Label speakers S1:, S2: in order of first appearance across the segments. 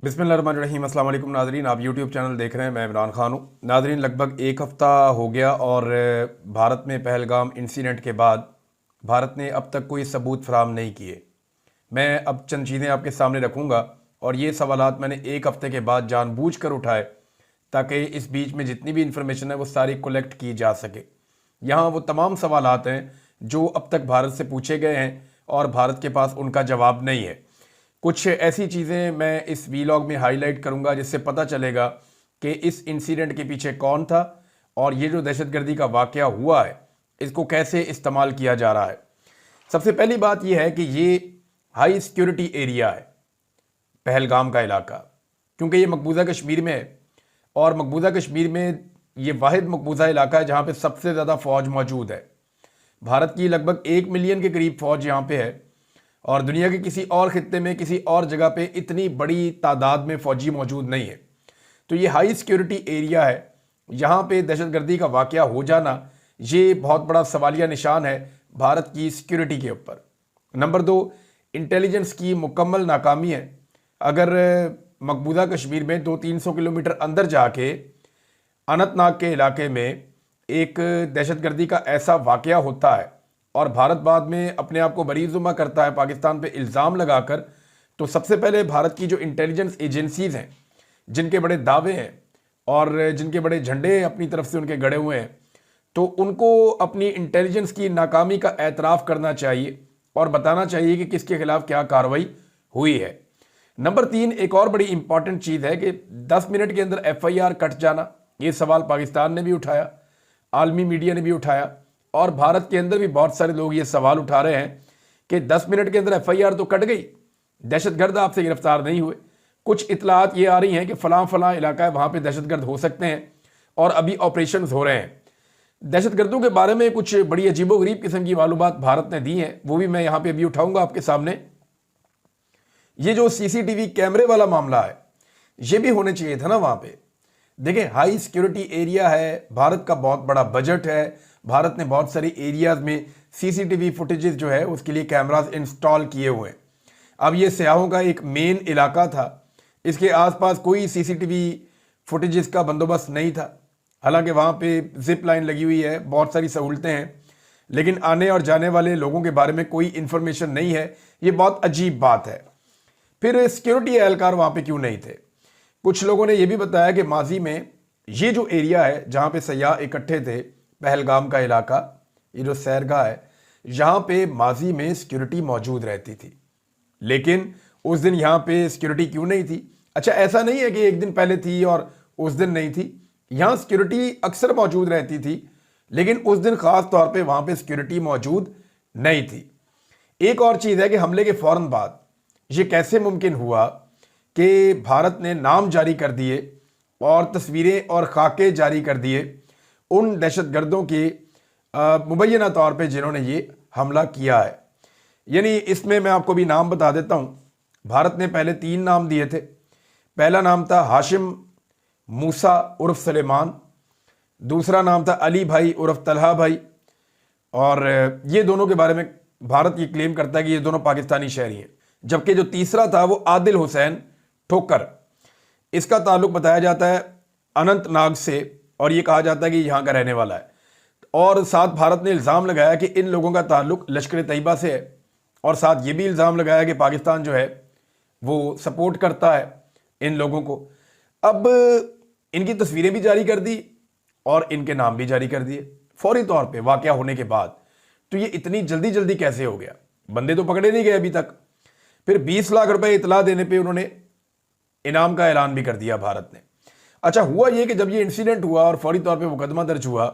S1: बिस्मिल्लाहिर्रहमानिर्रहीम। अस्सलाम वालेकुम नाज़रीन, आप यूट्यूब चैनल देख रहे हैं। मैं इमरान खान हूँ। नाज़रीन, लगभग एक हफ़्ता हो गया और भारत में पहलगाम इंसिडेंट के बाद भारत ने अब तक कोई सबूत फराहम नहीं किए। मैं अब चंद चीज़ें आपके सामने रखूँगा और ये सवालात मैंने एक हफ़्ते के बाद जानबूझकर उठाए ताकि इस बीच में जितनी भी इंफॉर्मेशन है वो सारी कलेक्ट की जा सके। यहाँ वो तमाम सवालात हैं जो अब तक भारत से पूछे गए हैं और भारत के पास उनका जवाब नहीं है। कुछ ऐसी चीज़ें मैं इस वीलॉग में हाईलाइट करूंगा जिससे पता चलेगा कि इस इंसिडेंट के पीछे कौन था और ये जो दहशतगर्दी का वाक़या हुआ है इसको कैसे इस्तेमाल किया जा रहा है। सबसे पहली बात यह है कि ये हाई सिक्योरिटी एरिया है, पहलगाम का इलाका, क्योंकि ये मकबूजा कश्मीर में है और मकबूजा कश्मीर में ये वाहिद मकबूजा इलाका है जहाँ पे सबसे ज़्यादा फ़ौज मौजूद है। भारत की लगभग 1 मिलियन के करीब फ़ौज यहाँ पे है और दुनिया के किसी और खित्ते में किसी और जगह पे इतनी बड़ी तादाद में फ़ौजी मौजूद नहीं है। तो ये हाई सिक्योरिटी एरिया है, यहाँ पे दहशतगर्दी का वाक़या हो जाना ये बहुत बड़ा सवालिया निशान है भारत की सिक्योरिटी के ऊपर। नंबर 2, इंटेलिजेंस की मुकम्मल नाकामी है। अगर मकबूजा कश्मीर में 200-300 किलोमीटर अंदर जाके अनंतनाग के इलाके में एक दहशतगर्दी का ऐसा वाक़या होता है और भारत बाद में अपने आप को बरीजुमा करता है पाकिस्तान पे इल्ज़ाम लगाकर, तो सबसे पहले भारत की जो इंटेलिजेंस एजेंसीज़ हैं जिनके बड़े दावे हैं और जिनके बड़े झंडे अपनी तरफ से उनके गड़े हुए हैं, तो उनको अपनी इंटेलिजेंस की नाकामी का एतराफ़ करना चाहिए और बताना चाहिए कि किसके खिलाफ क्या कार्रवाई हुई है। नंबर 3, एक और बड़ी इंपॉर्टेंट चीज़ है कि 10 मिनट के अंदर FIR कट जाना, ये सवाल पाकिस्तान ने भी उठाया, आलमी मीडिया ने भी उठाया और भारत के अंदर भी बहुत सारे लोग ये सवाल उठा रहे हैं कि 10 मिनट के अंदर FIR तो कट गई, दहशतगर्द आपसे गिरफ्तार नहीं हुए। कुछ इतलात ये आ रही हैं कि फ़लाँ फ़लाँ इलाका है वहाँ पे दहशतगर्द हो सकते हैं और अभी ऑपरेशंस हो रहे हैं। दहशतगर्दों के बारे में कुछ बड़ी अजीबोगरीब किस्म की मालूमात भारत ने दी हैं, वो भी मैं यहाँ पे अभी उठाऊँगा आपके सामने। ये जो CCTV कैमरे वाला मामला है ये भी होने चाहिए था ना वहाँ पे। देखिए, हाई सिक्योरिटी एरिया है, भारत का बहुत बड़ा बजट है, भारत ने बहुत सारे एरियाज में CCTV फुटेजेस जो है उसके लिए कैमरास इंस्टॉल किए हुए हैं। अब ये सयाहों का एक मेन इलाका था, इसके आसपास कोई CCTV फुटेजेस का बंदोबस्त नहीं था। हालांकि वहाँ पे जिप लाइन लगी हुई है, बहुत सारी सहूलतें हैं, लेकिन आने और जाने वाले लोगों के बारे में कोई इन्फॉर्मेशन नहीं है। ये बहुत अजीब बात है। फिर सिक्योरिटी एहलकार वहाँ पे क्यों नहीं थे? कुछ लोगों ने यह भी बताया कि माजी में ये जो एरिया है जहाँ पे सयाह इकट्ठे थे, पहलगाम का इलाका, ये जो सैरगाह है, यहाँ पे माजी में सिक्योरिटी मौजूद रहती थी, लेकिन उस दिन यहाँ पे सिक्योरिटी क्यों नहीं थी? अच्छा, ऐसा नहीं है कि एक दिन पहले थी और उस दिन नहीं थी। यहाँ सिक्योरिटी अक्सर मौजूद रहती थी, लेकिन उस दिन खास तौर पे वहाँ पे सिक्योरिटी मौजूद नहीं थी। एक और चीज़ है कि हमले के फ़ौरन बाद ये कैसे मुमकिन हुआ कि भारत ने नाम जारी कर दिए और तस्वीरें और खाके जारी कर दिए उन दहशतगर्दों के मुबैना तौर पे जिन्होंने ये हमला किया है। यानी इसमें मैं आपको भी नाम बता देता हूँ। भारत ने पहले 3 नाम दिए थे। पहला नाम था हाशिम मूसा उर्फ सलेमान, दूसरा नाम था अली भाई उर्फ तलहा भाई, और ये दोनों के बारे में भारत ये क्लेम करता है कि ये दोनों पाकिस्तानी शहरी हैं। जबकि जो तीसरा था वो आदिल हुसैन ठोकर, इसका ताल्लुक बताया जाता है अनंतनाग से और ये कहा जाता है कि यहाँ का रहने वाला है। और साथ भारत ने इल्ज़ाम लगाया कि इन लोगों का ताल्लुक लश्कर तैयबा से है और साथ ये भी इल्ज़ाम लगाया कि पाकिस्तान जो है वो सपोर्ट करता है इन लोगों को। अब इनकी तस्वीरें भी जारी कर दी और इनके नाम भी जारी कर दिए फौरी तौर पे वाक़या होने के बाद। तो ये इतनी जल्दी जल्दी कैसे हो गया? बंदे तो पकड़े नहीं गए अभी तक। फिर 20 लाख रुपए इतला देने पे उन्होंने इनाम का ऐलान भी कर दिया भारत ने। अच्छा, हुआ ये कि जब ये इंसिडेंट हुआ और फौरी तौर पे मुकदमा दर्ज हुआ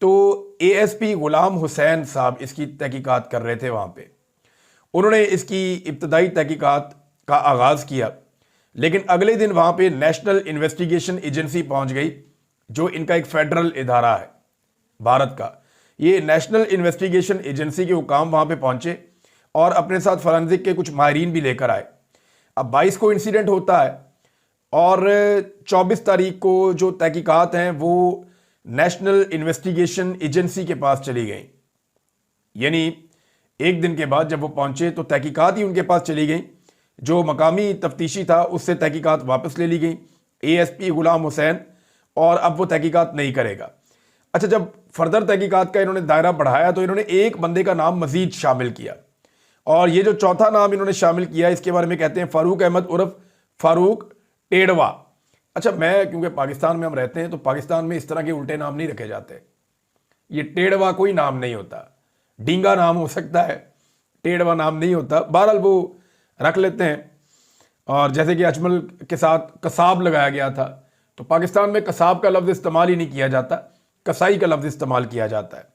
S1: तो ASP गुलाम हुसैन साहब इसकी तहकीकात कर रहे थे वहाँ पे। उन्होंने इसकी इब्तदाई तहकीकात का आगाज़ किया, लेकिन अगले दिन वहाँ पे नेशनल इन्वेस्टिगेशन एजेंसी पहुँच गई, जो इनका एक फेडरल इदारा है भारत का। ये नेशनल इन्वेस्टिगेशन एजेंसी के हुकाम वहाँ पे पहुँचे और अपने साथ फॉरेंसिक के कुछ माहिरीन भी लेकर आए। अब 22 को इंसिडेंट होता है और 24 तारीख को जो तहकीकात हैं वो नेशनल इन्वेस्टिगेशन एजेंसी के पास चली गई। यानी एक दिन के बाद जब वो पहुंचे तो तहकीकात ही उनके पास चली गई जो मकामी तफ्तीशी था उससे तहकीकात वापस ले ली गई, एएसपी गुलाम हुसैन, और अब वो तहकीकात नहीं करेगा। अच्छा, जब फर्दर तहकीकात का इन्होंने दायरा बढ़ाया तो इन्होंने एक बंदे का नाम मजीद शामिल किया, और ये जो चौथा नाम इन्होंने शामिल किया इसके बारे में कहते हैं फारूक अहमद उर्फ फारूक टेड़वा। अच्छा, मैं क्योंकि पाकिस्तान में हम रहते हैं तो पाकिस्तान में इस तरह के उल्टे नाम नहीं रखे जाते। ये टेड़वा कोई नाम नहीं होता, डींगा नाम हो सकता है, टेड़वा नाम नहीं होता। बहरहाल वो रख लेते हैं। और जैसे कि अजमल के साथ कसाब लगाया गया था, तो पाकिस्तान में कसाब का लफ्ज़ इस्तेमाल ही नहीं किया जाता, कसाई का लफ्ज़ इस्तेमाल किया जाता है।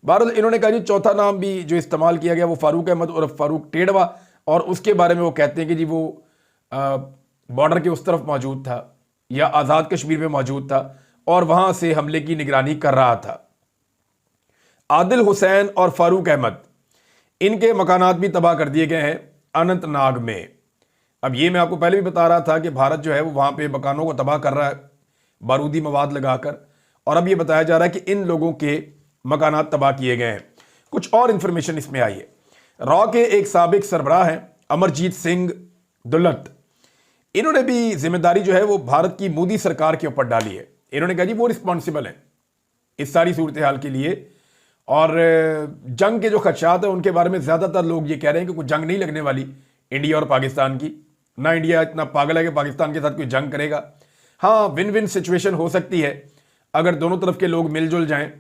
S1: बहरहाल इन्होंने कहा जी चौथा नाम भी जो इस्तेमाल किया गया वो फारूक अहमद उर्फ फारूक टेड़वा, और उसके बारे में वो कहते हैं कि जी वो बॉर्डर के उस तरफ मौजूद था या आज़ाद कश्मीर में मौजूद था और वहाँ से हमले की निगरानी कर रहा था। आदिल हुसैन और फारूक अहमद, इनके मकानात भी तबाह कर दिए गए हैं अनंतनाग में। अब ये मैं आपको पहले भी बता रहा था कि भारत जो है वो वहाँ पे मकानों को तबाह कर रहा है बारूदी मवाद लगाकर, और अब ये बताया जा रहा है कि इन लोगों के मकानात तबाह किए गए हैं। कुछ और इंफॉर्मेशन इसमें आई है। रॉ के एक साबिक सरबराह हैं अमरजीत सिंह दुल्लत, इन्होंने भी जिम्मेदारी जो है वो भारत की मोदी सरकार के ऊपर डाली है। इन्होंने कहा जी वो रिस्पॉन्सिबल हैं इस सारी सूरत हाल के लिए, और जंग के जो खदशात हैं उनके बारे में ज़्यादातर लोग ये कह रहे हैं कि कोई जंग नहीं लगने वाली इंडिया और पाकिस्तान की, ना इंडिया इतना पागल है कि पाकिस्तान के साथ कोई जंग करेगा। हाँ, विन विन सिचुएशन हो सकती है अगर दोनों तरफ के लोग मिलजुल जाएं,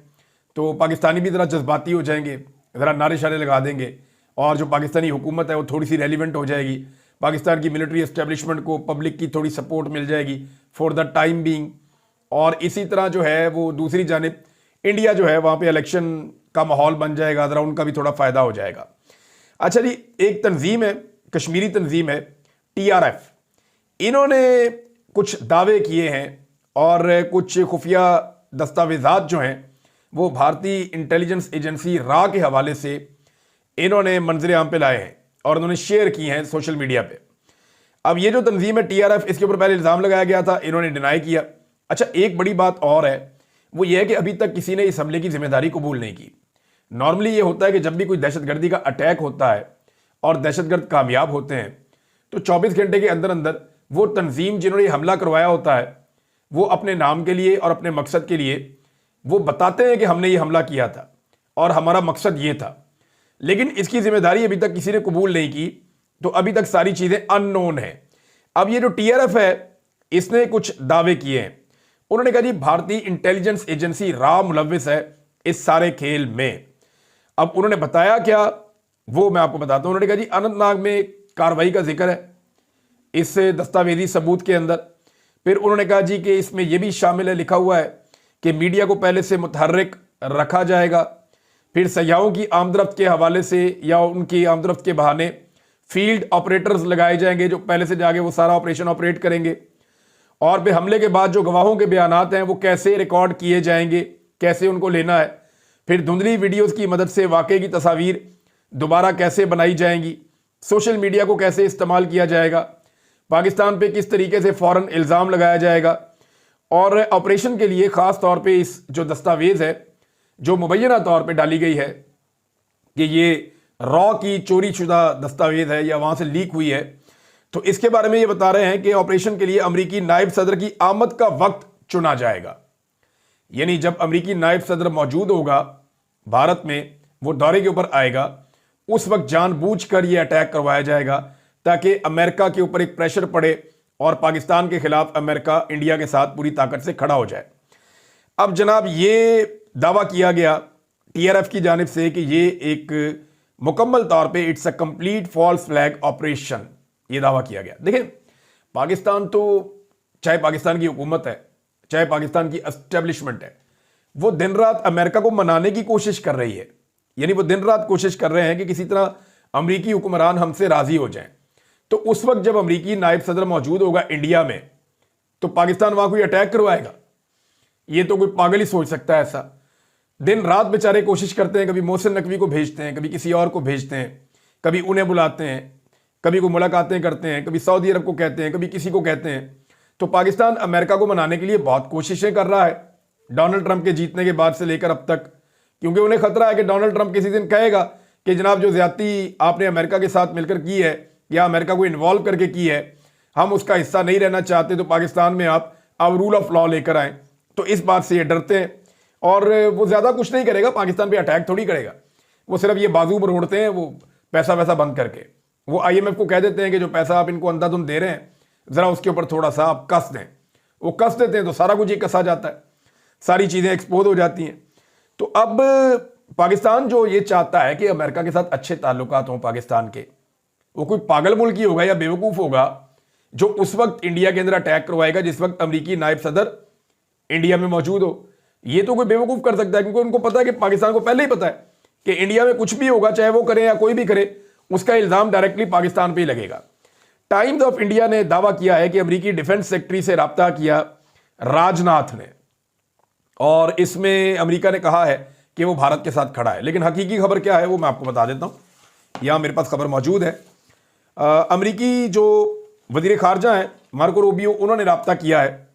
S1: तो पाकिस्तानी भी ज़रा जज्बाती हो जाएंगे, ज़रा नारे शारे लगा देंगे, और जो पाकिस्तानी हुकूमत है वो थोड़ी सी रेलिवेंट हो जाएगी, पाकिस्तान की मिलिट्री एस्टेब्लिशमेंट को पब्लिक की थोड़ी सपोर्ट मिल जाएगी फॉर द टाइम बीइंग। और इसी तरह जो है वो दूसरी जानिब इंडिया जो है वहाँ पे इलेक्शन का माहौल बन जाएगा, ज़रा उनका भी थोड़ा फ़ायदा हो जाएगा। अच्छा जी, एक तंजीम है, कश्मीरी तंजीम है TRF, इन्होंने कुछ दावे किए हैं और कुछ खुफिया दस्तावेज़ात जो हैं वो भारतीय इंटेलिजेंस एजेंसी रा के हवाले से इन्होंने मंजर आम पे लाए हैं और उन्होंने शेयर किए हैं सोशल मीडिया पे। अब ये जो तंजीम है TRF, इसके ऊपर पहले इल्ज़ाम लगाया गया था, इन्होंने डिनाई किया। अच्छा, एक बड़ी बात और है, वो ये है कि अभी तक किसी ने इस हमले की जिम्मेदारी कबूल नहीं की। नॉर्मली ये होता है कि जब भी कोई दहशतगर्दी का अटैक होता है और दहशतगर्द कामयाब होते हैं तो 24 घंटे के अंदर अंदर वो तंजीम जिन्होंने हमला करवाया होता है वो अपने नाम के लिए और अपने मकसद के लिए वो बताते हैं कि हमने ये हमला किया था और हमारा मकसद ये था, लेकिन इसकी जिम्मेदारी अभी तक किसी ने कबूल नहीं की, तो अभी तक सारी चीज़ें अननोन हैं। अब ये जो TRF है इसने कुछ दावे किए हैं। उन्होंने कहा जी भारतीय इंटेलिजेंस एजेंसी रा मुलव्विस है इस सारे खेल में। अब उन्होंने बताया क्या वो मैं आपको बताता हूं। उन्होंने कहा जी अनंतनाग में कार्रवाई का जिक्र है इस दस्तावेजी सबूत के अंदर। फिर उन्होंने कहा जी कि इसमें यह भी शामिल है, लिखा हुआ है कि मीडिया को पहले से मुतहर्रिक रखा जाएगा, फिर सयाहों की आमदरफ्त के हवाले से या उनकी आमदरफ्त के बहाने फील्ड ऑपरेटर्स लगाए जाएंगे जो पहले से जाके वो सारा ऑपरेशन ऑपरेट करेंगे, और फिर हमले के बाद जो गवाहों के बयानात हैं वो कैसे रिकॉर्ड किए जाएंगे, कैसे उनको लेना है, फिर धुंधली वीडियोस की मदद से वाकई की तस्वीर दोबारा कैसे बनाई जाएंगी, सोशल मीडिया को कैसे इस्तेमाल किया जाएगा, पाकिस्तान पे किस तरीके से फ़ौरन इल्ज़ाम लगाया जाएगा, और ऑपरेशन के लिए ख़ास तौर पे इस जो दस्तावेज़ है जो मुबैना तौर पे डाली गई है कि ये रॉ की चोरी शुदा दस्तावेज़ है या वहाँ से लीक हुई है, तो इसके बारे में ये बता रहे हैं कि ऑपरेशन के लिए अमरीकी नायब सदर की आमद का वक्त चुना जाएगा। यानी जब अमरीकी नायब सदर मौजूद होगा भारत में, वो दौरे के ऊपर आएगा, उस वक्त जानबूझकर ये अटैक करवाया जाएगा ताकि अमेरिका के ऊपर एक प्रेशर पड़े और पाकिस्तान के खिलाफ अमेरिका इंडिया के साथ पूरी ताकत से खड़ा हो जाए। अब जनाब ये दावा किया गया TRF की जानिब से कि ये एक मुकम्मल तौर पे it's a complete false flag operation, ये दावा किया गया। देखें, पाकिस्तान तो चाहे पाकिस्तान की हुकूमत है चाहे पाकिस्तान की एस्टेब्लिशमेंट है, वो दिन रात अमेरिका को मनाने की कोशिश कर रही है। यानी वो दिन रात कोशिश कर रहे हैं कि किसी तरह अमरीकी हुक्मरान हमसे राजी हो जाएं। तो उस वक्त जब अमरीकी नायब सदर मौजूद होगा इंडिया में, तो पाकिस्तान वहां कोई अटैक करवाएगा? ये तो कोई पागल ही सोच सकता है ऐसा। दिन रात बेचारे कोशिश करते हैं, कभी मोहसिन नकवी को भेजते हैं, कभी किसी और को भेजते हैं, कभी उन्हें बुलाते हैं, कभी को मुलाकातें करते हैं, कभी सऊदी अरब को कहते हैं, कभी किसी को कहते हैं। तो पाकिस्तान अमेरिका को मनाने के लिए बहुत कोशिशें कर रहा है डोनाल्ड ट्रंप के जीतने के बाद से लेकर अब तक, क्योंकि उन्हें खतरा है कि डोनाल्ड ट्रंप किसी दिन कहेगा कि जनाब जो ज्यादती आपने अमेरिका के साथ मिलकर की है या अमेरिका को इन्वॉल्व करके की है, हम उसका हिस्सा नहीं रहना चाहते, तो पाकिस्तान में आप अब रूल ऑफ लॉ लेकर आए। तो इस बात से ये डरते हैं और वो ज़्यादा कुछ नहीं करेगा, पाकिस्तान पे अटैक थोड़ी करेगा, वो सिर्फ ये बाजू पर उड़ते हैं, वो पैसा वैसा बंद करके वो IMF को कह देते हैं कि जो पैसा आप इनको अंधाधुंध दे रहे हैं ज़रा उसके ऊपर थोड़ा सा आप कस दें। वो कस देते हैं तो सारा कुछ ही कसा जाता है, सारी चीज़ें एक्सपोज हो जाती हैं। तो अब पाकिस्तान जो ये चाहता है कि अमेरिका के साथ अच्छे ताल्लुकात हों पाकिस्तान के, वो कोई पागल मुल्क ही होगा या बेवकूफ़ होगा जो उस वक्त इंडिया के अंदर अटैक करवाएगा जिस वक्त अमेरिकी नायब सदर इंडिया में मौजूद हो। ये तो कोई बेवकूफ़ कर सकता है, क्योंकि उनको पता है कि पाकिस्तान को पहले ही पता है कि इंडिया में कुछ भी होगा, चाहे वो करे या कोई भी करे, उसका इल्ज़ाम डायरेक्टली पाकिस्तान पे ही लगेगा। टाइम्स ऑफ इंडिया ने दावा किया है कि अमेरिकी डिफेंस सेक्रेटरी से रब्ता किया राजनाथ ने, और इसमें अमेरिका ने कहा है कि वो भारत के साथ खड़ा है। लेकिन हकीकी खबर क्या है वो मैं आपको बता देता हूँ, यहाँ मेरे पास खबर मौजूद है। अमेरिकी जो वज़ीर ख़ारजा हैं मार्को रूबियो, उन्होंने रब्ता किया है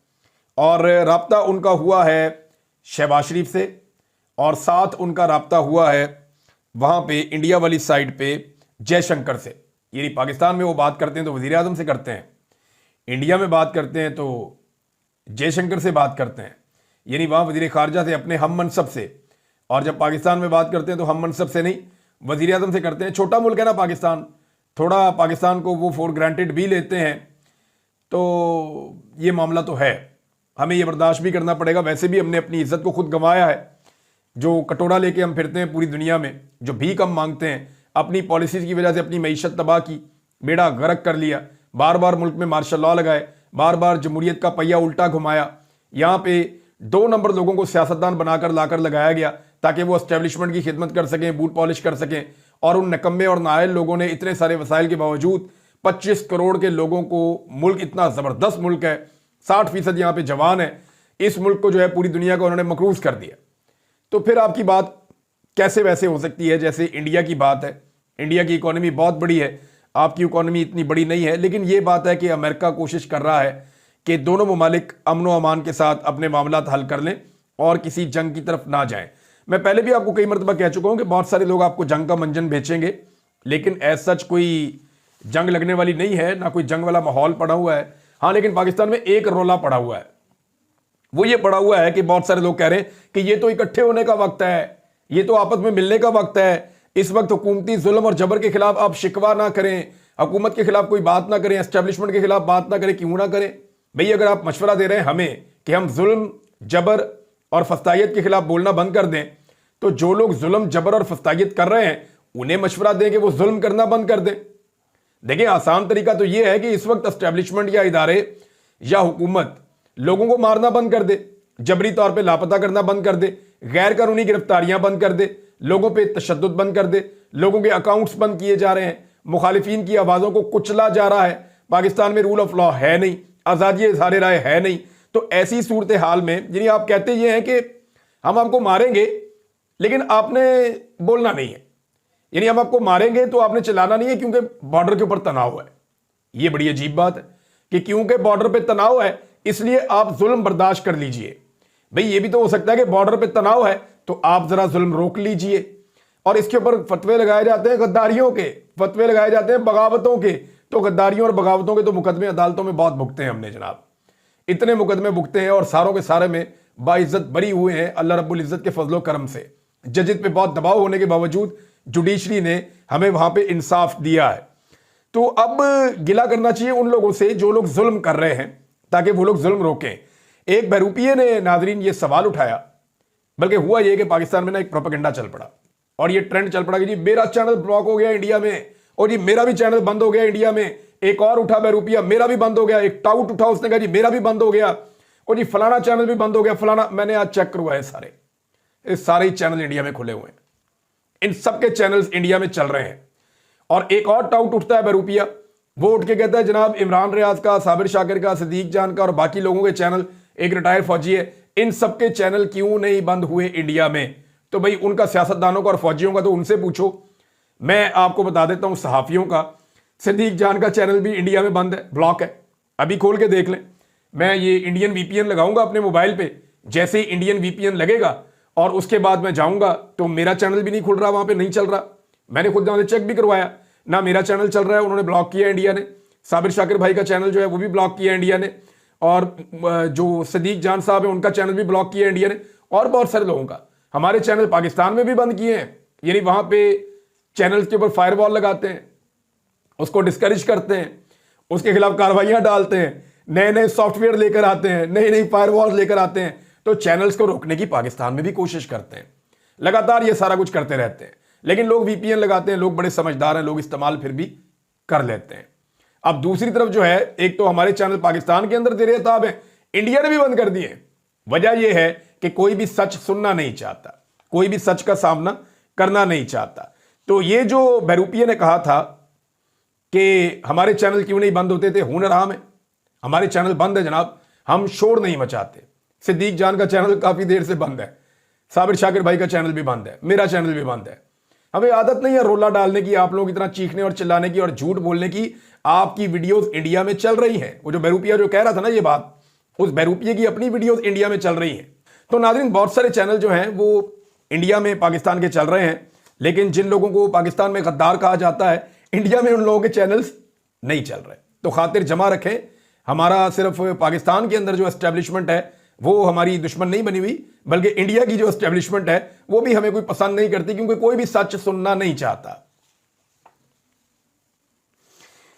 S1: और रब्ता उनका हुआ है शहबाज शरीफ से, और साथ उनका रब्ता हुआ है वहाँ पे इंडिया वाली साइड पे जयशंकर से। यानी पाकिस्तान में वो बात करते हैं तो वज़ीर आज़म से करते हैं, इंडिया में बात करते हैं तो जयशंकर से बात करते हैं, यानी वहाँ वज़ीर ख़ारजा से अपने हम मनसब से, और जब पाकिस्तान में बात करते हैं तो हम मनसब से नहीं वज़ीर आज़म से करते हैं। छोटा मुल्क है ना पाकिस्तान, थोड़ा पाकिस्तान को वो फॉर ग्रांटेड भी लेते हैं, तो ये मामला तो है, हमें ये बर्दाश्त भी करना पड़ेगा। वैसे भी हमने अपनी इज़्ज़त को खुद गंवाया है, जो कटोरा लेके हम फिरते हैं पूरी दुनिया में, जो भीख हम मांगते हैं, अपनी पॉलिसीज़ की वजह से अपनी मईशत तबाह की, बेड़ा गर्क कर लिया, बार बार मुल्क में मार्शल लॉ लगाए, बार बार जमहूरियत का पहिया उल्टा घुमाया, यहाँ पे 2 नंबर लोगों को सियासतदान बनाकर लाकर लगाया गया ताकि वो एस्टेब्लिशमेंट की खिदमत कर सकें, बूट पॉलिश कर सकें, और उन नकम्मे और नायल लोगों ने इतने सारे वसाइल के बावजूद 25 करोड़ के लोगों को, मुल्क इतना ज़बरदस्त मुल्क है, 60% यहाँ पे जवान है, इस मुल्क को जो है पूरी दुनिया को उन्होंने मकरूज कर दिया। तो फिर आपकी बात कैसे वैसे हो सकती है जैसे इंडिया की बात है। इंडिया की इकोनॉमी बहुत बड़ी है, आपकी इकोनॉमी इतनी बड़ी नहीं है, लेकिन ये बात है कि अमेरिका कोशिश कर रहा है कि दोनों ममालिक अमन व अमान के साथ अपने मामलात हल कर लें और किसी जंग की तरफ ना जाएं। मैं पहले भी आपको कई मरतबा कह चुका हूं कि बहुत सारे लोग आपको जंग का मंजन बेचेंगे, लेकिन एज सच कोई जंग लगने वाली नहीं है, ना कोई जंग वाला माहौल पड़ा हुआ है। हाँ, लेकिन पाकिस्तान में एक रोला पड़ा हुआ है, वो ये पड़ा हुआ है कि बहुत सारे लोग कह रहे हैं कि ये तो इकट्ठे होने का वक्त है, ये तो आपस में मिलने का वक्त है, इस वक्त हुकूमती जुल्म और जबर के खिलाफ आप शिकवा ना करें, हुकूमत के खिलाफ कोई बात ना करें, एस्टेब्लिशमेंट के खिलाफ बात ना करें। क्यों ना करें भाई? अगर आप मशवरा दे रहे हैं हमें कि हम जुल्म जबर और फस्तायत के खिलाफ बोलना बंद कर दें, तो जो लोग जुल्म जबर और फस्तायत कर रहे हैं उन्हें मशवरा दें कि वो जुल्म करना बंद कर दें। देखिए, आसान तरीका तो यह है कि इस वक्त एस्टेब्लिशमेंट या इदारे या हुकूमत लोगों को मारना बंद कर दे, जबरी तौर पे लापता करना बंद कर दे, गैर कानूनी गिरफ्तारियां बंद कर दे, लोगों पे तशद्दुद बंद कर दे, लोगों के अकाउंट्स बंद किए जा रहे हैं, मुखालिफिन की आवाज़ों को कुचला जा रहा है, पाकिस्तान में रूल ऑफ लॉ है नहीं, आज़ादी इज़हार राय है नहीं। तो ऐसी सूरत हाल में यानी आप कहते ये हैं कि हम आपको मारेंगे लेकिन आपने बोलना नहीं है, यानी हम आपको मारेंगे तो आपने चलाना नहीं है क्योंकि बॉर्डर के ऊपर तनाव है। ये बड़ी अजीब बात है कि क्योंकि बॉर्डर पे तनाव है इसलिए आप जुल्म बर्दाश्त कर लीजिए। भाई, ये भी तो हो सकता है कि बॉर्डर पे तनाव है तो आप जरा जुल्म रोक लीजिए। और इसके ऊपर फतवे लगाए जाते हैं गद्दारियों के, फतवे लगाए जाते हैं बगावतों के, तो गद्दारियों और बगावतों के तो मुकदमे अदालतों में बहुत भुगते हैं हमने जनाब, इतने मुकदमे भुगते हैं और सारों के सारे में बाइज्जत बरी हुए हैं अल्लाह रब्बुल इज्जत के फजलो करम से। जजित पे बहुत दबाव होने के बावजूद जुडिशरी ने हमें वहां पे इंसाफ दिया है। तो अब गिला करना चाहिए उन लोगों से जो लोग जुल्म कर रहे हैं ताकि वो लोग जुल्म रोकें। एक बहरूपिये ने नाजरीन ये सवाल उठाया, बल्कि हुआ ये कि पाकिस्तान में ना एक प्रोपेगेंडा चल पड़ा और ये ट्रेंड चल पड़ा कि जी मेरा चैनल ब्लॉक हो गया इंडिया में, और जी मेरा भी चैनल बंद हो गया इंडिया में। एक और उठा बहरूपिया, मेरा भी बंद हो गया। एक टाउट उठा, उसने कहा जी मेरा भी बंद हो गया, और जी फलाना चैनल भी बंद हो गया, फलाना। मैंने आज चेक करवाए सारे ही चैनल इंडिया में खुले हुए हैं, इन सबके चैनल्स इंडिया में चल रहे हैं। और एक और टाउट उठता है बहरूपिया, वो उठ के कहता है जनाब इमरान रियाज का, साबिर शाकिर का, सदीक जान का और बाकी लोगों के चैनल, एक रिटायर्ड फौजी है, इन सबके चैनल क्यों नहीं बंद हुए इंडिया में? तो भाई उनका, सियासतदानों का और फौजियों का तो उनसे पूछो। मैं आपको बता देता हूं सहाफियों का, सदीक जान का चैनल भी इंडिया में बंद है, ब्लॉक है, अभी खोल के देख लें। मैं ये इंडियन VPN लगाऊंगा अपने मोबाइल पे, जैसे ही इंडियन VPN लगेगा और उसके बाद मैं जाऊंगा तो मेरा चैनल भी नहीं खुल रहा, वहां पे नहीं चल रहा। मैंने खुद वहां से चेक भी करवाया, ना मेरा चैनल चल रहा है, उन्होंने ब्लॉक किया इंडिया ने। साबिर शाकिर भाई का चैनल जो है वो भी ब्लॉक किया इंडिया ने, और जो सदीक जान साहब है उनका चैनल भी ब्लॉक किया इंडिया ने, और बहुत सारे लोगों का। हमारे चैनल पाकिस्तान में भी बंद किए हैं, यानी वहां पे चैनल्स के ऊपर फायरवॉल लगाते हैं, उसको डिस्करेज करते हैं, उसके खिलाफ कार्रवाइयां डालते हैं, नए नए सॉफ्टवेयर लेकर आते हैं, नई नई फायरवॉल लेकर आते हैं। तो चैनल्स को रोकने की पाकिस्तान में भी कोशिश करते हैं, लगातार ये सारा कुछ करते रहते हैं। लेकिन लोग वीपीएन लगाते हैं, लोग बड़े समझदार हैं, लोग इस्तेमाल फिर भी कर लेते हैं। अब दूसरी तरफ जो है, एक तो हमारे चैनल पाकिस्तान के अंदर तेरेताब है, इंडिया ने भी बंद कर दिए। वजह यह है कि कोई भी सच सुनना नहीं चाहता, कोई भी सच का सामना करना नहीं चाहता। तो ये जो बहरूपिया ने कहा था कि हमारे चैनल क्यों नहीं बंद होते थे, हुनर आम है, हमारे चैनल बंद है जनाब, हम शोर नहीं मचाते। सिद्दीक जान का चैनल काफी देर से बंद है, साबिर शाकिर भाई का चैनल भी बंद है, मेरा चैनल भी बंद है। हमें आदत नहीं है रोला डालने की, आप लोग इतना चीखने और चिल्लाने की और झूठ बोलने की। आपकी वीडियोस इंडिया में चल रही हैं, वो जो बहरूपिया जो कह रहा था ना ये बात, उस बहरूपिया की अपनी वीडियोस इंडिया में चल रही हैं। तो नाज़रीन, बहुत सारे चैनल जो हैं वो इंडिया में पाकिस्तान के चल रहे हैं, लेकिन जिन लोगों को पाकिस्तान में गद्दार कहा जाता है, इंडिया में उन लोगों के चैनल्स नहीं चल रहे। तो खातिर जमा रखें, हमारा सिर्फ पाकिस्तान के अंदर जो एस्टेब्लिशमेंट है वो हमारी दुश्मन नहीं बनी हुई, बल्कि इंडिया की जो एस्टेब्लिशमेंट है वो भी हमें कोई पसंद नहीं करती, क्योंकि कोई भी सच सुनना नहीं चाहता।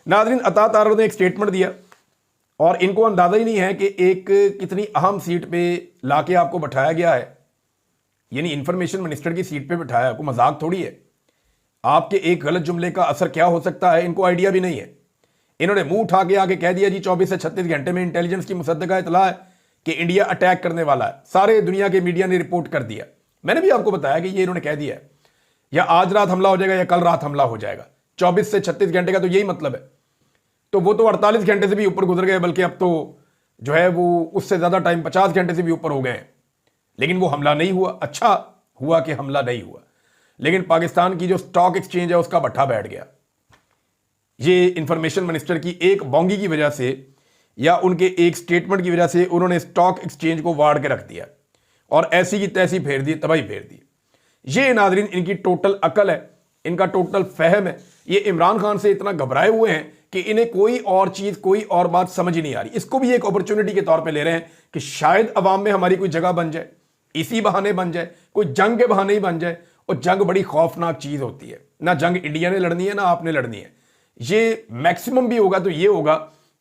S1: नाज़रीन, अता तारड़ ने एक स्टेटमेंट दिया और इनको अंदाजा ही नहीं है कि एक कितनी अहम सीट पे लाके आपको बैठाया गया है, यानी इंफॉर्मेशन मिनिस्टर की सीट पे बिठाया, कोई मजाक थोड़ी है। आपके एक गलत जुमले का असर क्या हो सकता है इनको आइडिया भी नहीं है। इन्होंने मुंह उठा के आके कह दिया जी 24 से 36 घंटे में इंटेलिजेंस की मुसद्दका इतला है कि इंडिया अटैक करने वाला है। सारे दुनिया के मीडिया ने रिपोर्ट कर दिया, मैंने भी आपको बताया कि ये इन्होंने कह दिया है, या आज रात हमला हो जाएगा या कल रात हमला हो जाएगा। 24 से 36 घंटे का तो यही मतलब है। तो वो तो 48 घंटे से भी ऊपर गुजर गए, बल्कि अब तो जो है वो उससे ज्यादा टाइम 50 घंटे से भी ऊपर हो गए हैं, लेकिन वो हमला नहीं हुआ। अच्छा हुआ कि हमला नहीं हुआ, लेकिन पाकिस्तान की जो स्टॉक एक्सचेंज है उसका भट्ठा बैठ गया। ये इंफॉर्मेशन मिनिस्टर की एक बोंगी की वजह से या उनके एक स्टेटमेंट की वजह से उन्होंने स्टॉक एक्सचेंज को वाड़ के रख दिया और ऐसी की तैसी फेर दी, तबाही फेर दी। ये नाजरीन इनकी टोटल अकल है, इनका टोटल फहम है। ये इमरान खान से इतना घबराए हुए हैं कि इन्हें कोई और चीज, कोई और बात समझ ही नहीं आ रही। इसको भी एक अपॉर्चुनिटी के तौर पे ले रहे हैं कि शायद अवाम में हमारी कोई जगह बन जाए, इसी बहाने बन जाए, कोई जंग के बहाने ही बन जाए। और जंग बड़ी खौफनाक चीज होती है, ना जंग इंडिया ने लड़नी है ना आपने लड़नी है। ये मैक्सिमम भी होगा तो ये होगा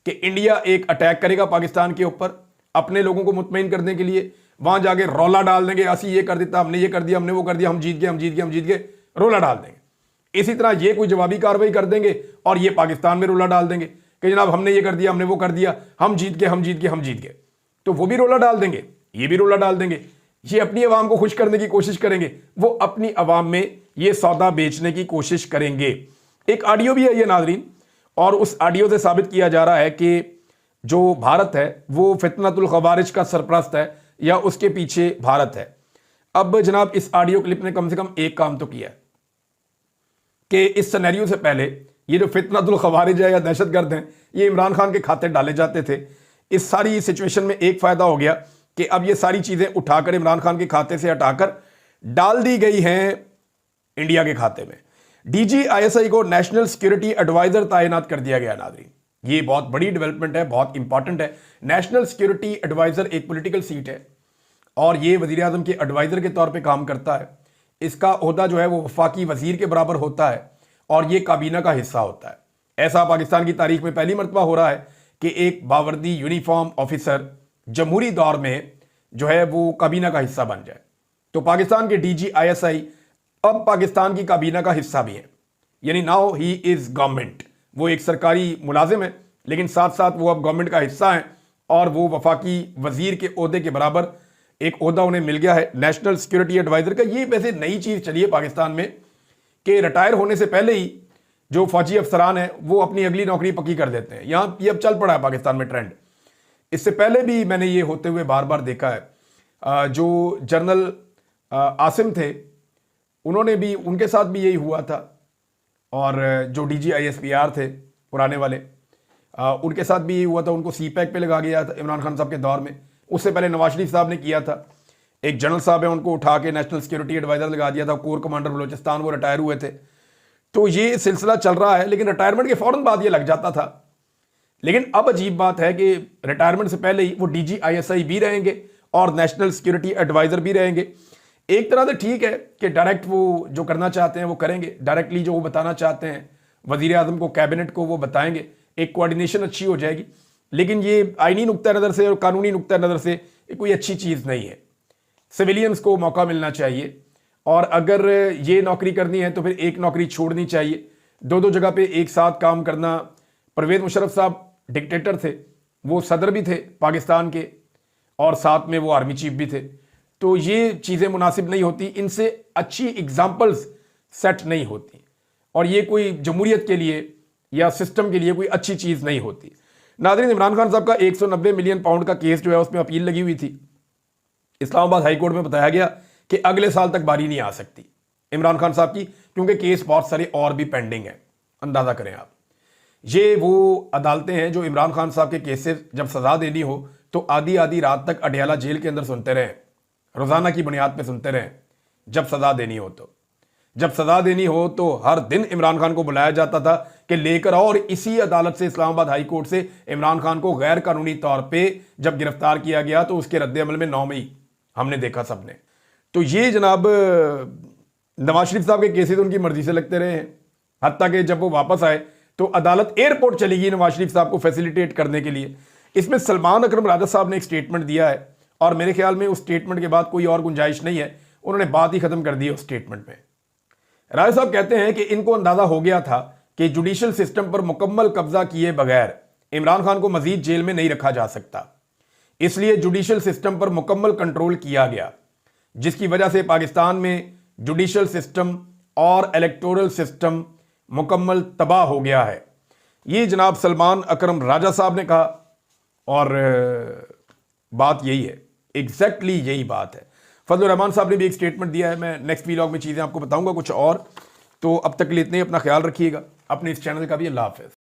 S1: कि इंडिया एक अटैक करेगा पाकिस्तान के ऊपर अपने लोगों को मुतमईन करने के लिए, वहां जाके रौला डाल देंगे, असी ये कर देता, हमने ये कर दिया, हमने वो कर दिया, हम जीत गए, हम जीत गए, हम जीत गए, रोला डाल देंगे। इसी तरह ये कोई जवाबी कार्रवाई कर देंगे और ये पाकिस्तान में रोला डाल देंगे कि जनाब हमने ये कर दिया, हमने वो कर दिया, हम जीत गए, हम जीत गए, हम जीत गए। तो वो भी रोला डाल देंगे, ये भी रोला डाल देंगे। ये अपनी आवाम को खुश करने की कोशिश करेंगे, वो अपनी आवाम में ये सौदा बेचने की कोशिश करेंगे। एक ऑडियो भी है ये नाजरीन, और उस ऑडियो से साबित किया जा रहा है कि जो भारत है वो फितनतुल खवारिज का सरपरस्त है या उसके पीछे भारत है। अब जनाब इस ऑडियो क्लिप ने कम से कम एक काम तो किया कि इस सिनेरियो से पहले ये जो फितनतुल खवारिज है या दहशतगर्द हैं, ये इमरान खान के खाते डाले जाते थे। इस सारी सिचुएशन में एक फायदा हो गया कि अब ये सारी चीजें उठाकर इमरान खान के खाते से हटाकर डाल दी गई हैं इंडिया के खाते में। DGISI को नेशनल सिक्योरिटी एडवाइजर तैनात कर दिया गया। नाज़रीन, ये बहुत बड़ी डेवलपमेंट है, बहुत इंपॉर्टेंट है। नेशनल सिक्योरिटी एडवाइजर एक पॉलिटिकल सीट है और ये वजीर आजम के एडवाइजर के तौर पे काम करता है। इसका ओहदा जो है वो वफाकी वजीर के बराबर होता है और ये काबीना का हिस्सा होता है। ऐसा पाकिस्तान की तारीख में पहली मरतबा हो रहा है कि एक बावर्दी यूनिफॉर्म ऑफिसर जमहूरी दौर में जो है वो काबीना का हिस्सा बन जाए। तो पाकिस्तान के DGISI अब पाकिस्तान की काबीना का हिस्सा भी है, यानी नाउ ही इज गवर्नमेंट। वो एक सरकारी मुलाजिम है लेकिन साथ साथ वो अब गवर्नमेंट का हिस्सा है और वो वफाकी वजीर के ओहदे के बराबर एक ओहदा उन्हें मिल गया है नेशनल सिक्योरिटी एडवाइजर का। ये वैसे नई चीज चली है पाकिस्तान में कि रिटायर होने से पहले ही जो फौजी अफसरान है वो अपनी अगली नौकरी पक्की कर देते हैं। यहाँ ये अब चल पड़ा है पाकिस्तान में ट्रेंड। इससे पहले भी मैंने ये होते हुए बार बार देखा है। जो जनरल आसिम थे उन्होंने भी, उनके साथ भी यही हुआ था, और जो DGISPR थे पुराने वाले उनके साथ भी यही हुआ था। उनको CPAC पे लगा गया था इमरान खान साहब के दौर में। उससे पहले नवाज शरीफ साहब ने किया था। एक जनरल साहब है उनको उठा के नेशनल सिक्योरिटी एडवाइजर लगा दिया था, कोर कमांडर बलोचिस्तान, वो रिटायर हुए थे। तो ये सिलसिला चल रहा है, लेकिन रिटायरमेंट के फौरन बाद ये लग जाता था। लेकिन अब अजीब बात है कि रिटायरमेंट से पहले ही वो DGISI भी रहेंगे और नेशनल सिक्योरिटी एडवाइजर भी रहेंगे। एक तरह से ठीक है कि डायरेक्ट वो जो करना चाहते हैं वो करेंगे, डायरेक्टली जो वो बताना चाहते हैं वजीर आजम को, कैबिनेट को, वो बताएंगे, एक कोऑर्डिनेशन अच्छी हो जाएगी। लेकिन ये आईनी नुक्ता नज़र से और कानूनी नुक्ता नज़र से कोई अच्छी चीज़ नहीं है। सिविलियंस को मौका मिलना चाहिए, और अगर ये नौकरी करनी है तो फिर एक नौकरी छोड़नी चाहिए। दो दो जगह पे एक साथ काम करना, परवेज़ मुशर्रफ साहब डिक्टेटर थे, वो सदर भी थे पाकिस्तान के और साथ में वो आर्मी चीफ भी थे, तो ये चीज़ें मुनासिब नहीं होती, इनसे अच्छी एग्जाम्पल्स सेट नहीं होती, और ये कोई जमहूरियत के लिए या सिस्टम के लिए कोई अच्छी चीज़ नहीं होती। नाज़रीन, इमरान खान साहब का 190 मिलियन पाउंड का केस जो है उसमें अपील लगी हुई थी। इस्लामाबाद हाई कोर्ट में बताया गया कि अगले साल तक बारी नहीं आ सकती इमरान खान साहब की, क्योंकि केस बहुत सारे और भी पेंडिंग हैं। अंदाज़ा करें आप, ये वो अदालतें हैं जो इमरान खान साहब के केसेस जब सज़ा देनी हो तो आधी आधी रात तक अडयाला जेल के अंदर सुनते रहें, रोज़ाना की बुनियाद पे सुनते रहें। जब सज़ा देनी हो तो जब सज़ा देनी हो तो हर दिन इमरान खान को बुलाया जाता था कि लेकर आओ, और इसी अदालत से, इस्लामाबाद हाई कोर्ट से इमरान खान को गैर कानूनी तौर पे जब गिरफ्तार किया गया तो उसके रद्द-ए-अमल में 9 मई हमने देखा सबने। तो ये जनाब नवाज शरीफ साहब के केसेस उनकी मर्जी से लगते रहे हैं, हत्ता कि जब वो वापस आए तो अदालत एयरपोर्ट चली गई नवाज शरीफ साहब को फैसिलिटेट करने के लिए। इसमें सलमान अकरम राजा साहब ने एक स्टेटमेंट दिया है, और मेरे ख्याल में उस स्टेटमेंट के बाद कोई और गुंजाइश नहीं है, उन्होंने बात ही खत्म कर दी उस स्टेटमेंट में। राजा साहब कहते हैं कि इनको अंदाजा हो गया था कि जुडिशल सिस्टम पर मुकम्मल कब्जा किए बगैर इमरान खान को मजीद जेल में नहीं रखा जा सकता, इसलिए जुडिशल सिस्टम पर मुकम्मल कंट्रोल किया गया, जिसकी वजह से पाकिस्तान में जुडिशल सिस्टम और इलेक्टोरल सिस्टम मुकम्मल तबाह हो गया है। ये जनाब सलमान अकरम राजा साहब ने कहा, और बात यही है, एग्जैक्टली यही बात है। फजल रहमान साहब ने भी एक स्टेटमेंट दिया है। मैं नेक्स्ट व्लॉग में चीज़ें आपको बताऊंगा कुछ और। तो अब तक के लिए इतने ही, अपना ख्याल रखिएगा, अपने इस चैनल का भी। अल्लाह हाफ़िज़।